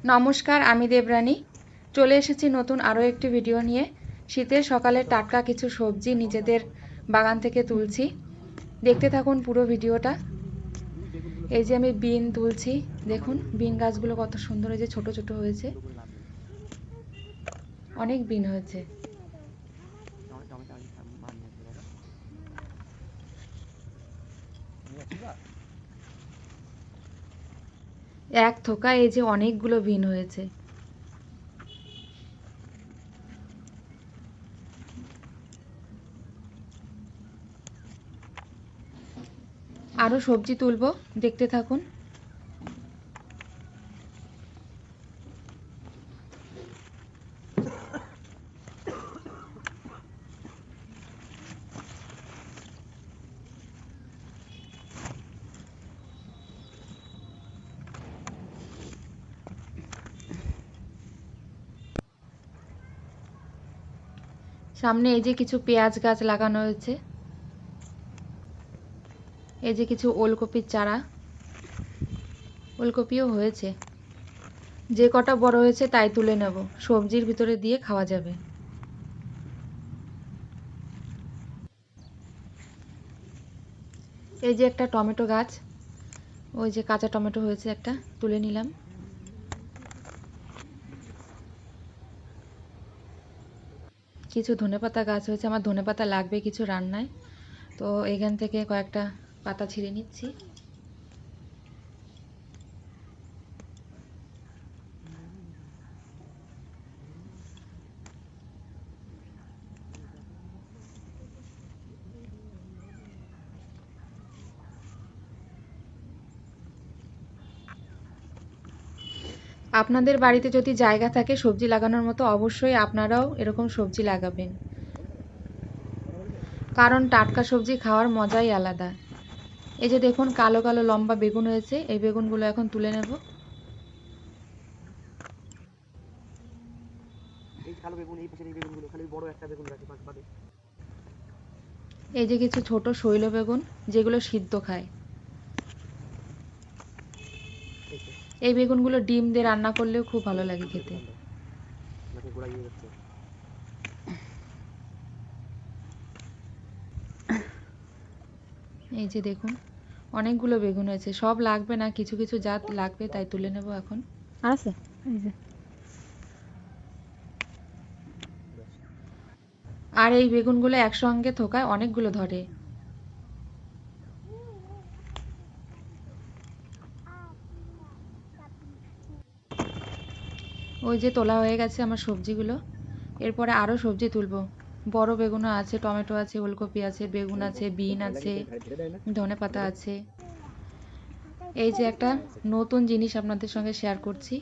নমস্কার, আমি দেবরানী। চলে এসেছি নতুন আরও একটি ভিডিও নিয়ে। শীতের সকালে টাটকা কিছু সবজি নিজেদের বাগান থেকে তুলছি। দেখতে থাকুন পুরো ভিডিওটা। এই যে আমি বিন তুলছি, দেখুন বিন গাছগুলো কত সুন্দর, এই যে ছোট ছোট হয়েছে, অনেক বিন হয়েছে। এক থোকা এই যে অনেকগুলো বিন হয়েছে। আরও সবজি তুলবো, দেখতে থাকুন। সামনে এই যে কিছু পেঁয়াজ গাছ লাগানো হয়েছে, এই যে কিছু ওলকপির চারা, ওলকপিও হয়েছে। যে কটা বড় হয়েছে তাই তুলে নেব, সবজির ভিতরে দিয়ে খাওয়া যাবে। এই যে একটা টমেটো গাছ, ওই যে কাঁচা টমেটো হয়েছে একটা, তুলে নিলাম। কিছু ধনেপাতা গাছ হয়েছে, আমার ধনেপাতা লাগবে কিছু রান্নায়, তো এখান থেকে কয়েকটা পাতা ছিঁড়ে নিচ্ছি। আপনাদের বাড়িতে যদি জায়গা থাকে সবজি লাগানোর মতো, অবশ্যই আপনারাও এরকম সবজি লাগাবেন, কারণ টাটকা সবজি খাওয়ার মজাই আলাদা। এই যে দেখুন কালো কালো লম্বা বেগুন হয়েছে, এই বেগুনগুলো এখন তুলে নেব। এই যে কিছু ছোট শৈল বেগুন, যেগুলো সিদ্ধ খায়। এই বেগুনগুলো ডিম দিয়ে রান্না করলেও খুব ভালো লাগে খেতে। এই যে দেখুন অনেকগুলো বেগুন হয়েছে, সব লাগবে না, কিছু কিছু জাত লাগবে, তাই তুলে নেব এখন। আছে এই যে আর এই বেগুনগুলো একসঙ্গে থোকায় অনেকগুলো ধরে। ওই যে তোলা হয়ে গেছে আমার সবজিগুলো, এরপরে আরও সবজি তুলবো। বড় বেগুনও আছে, টমেটো আছে, ওলকপি আছে, বেগুন আছে, বিন আছে, ধনেপাতা আছে। এই যে একটা নতুন জিনিস আপনাদের সঙ্গে শেয়ার করছি,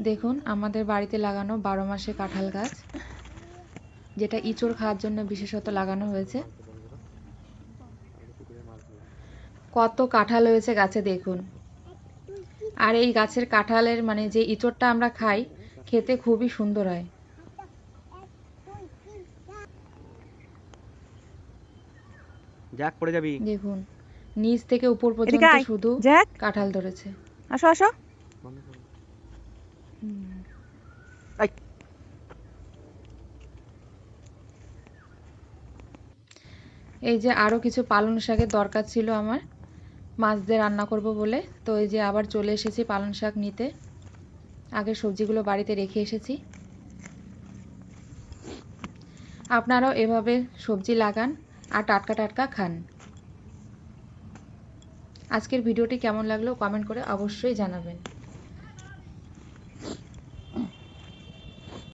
দেখুন আমাদের বাড়িতে লাগানো 12 মাসে কাঁঠাল গাছ, যেটা ইঁচড় খাওয়ার জন্য বিশেষত লাগানো হয়েছে। কত কাঁঠাল হয়েছে গাছে দেখুন। আর এই গাছের কাঁঠালের মানে যে ইঁচড়টা আমরা খাই, খেতে খুবই সুন্দর হয়। জ্যাক পড়ে যাবি। দেখুন নিচ থেকে উপর এদিকে পর্যন্ত আয় শুধু জ্যাক, কাঁঠাল ধরেছে। আসো আসো। এই, এই যে আরও কিছু পালং শাকের দরকার ছিল আমার, মাছ দিয়ে রান্না করব বলে, তো এই যে আবার চলে এসেছি পালং শাক নিতে। আগে সবজিগুলো বাড়িতে রেখে এসেছি। আপনারাও এভাবে সবজি লাগান আর টাটকা টাটকা খান। আজকের ভিডিওটি কেমন লাগলো কমেন্ট করে অবশ্যই জানাবেন।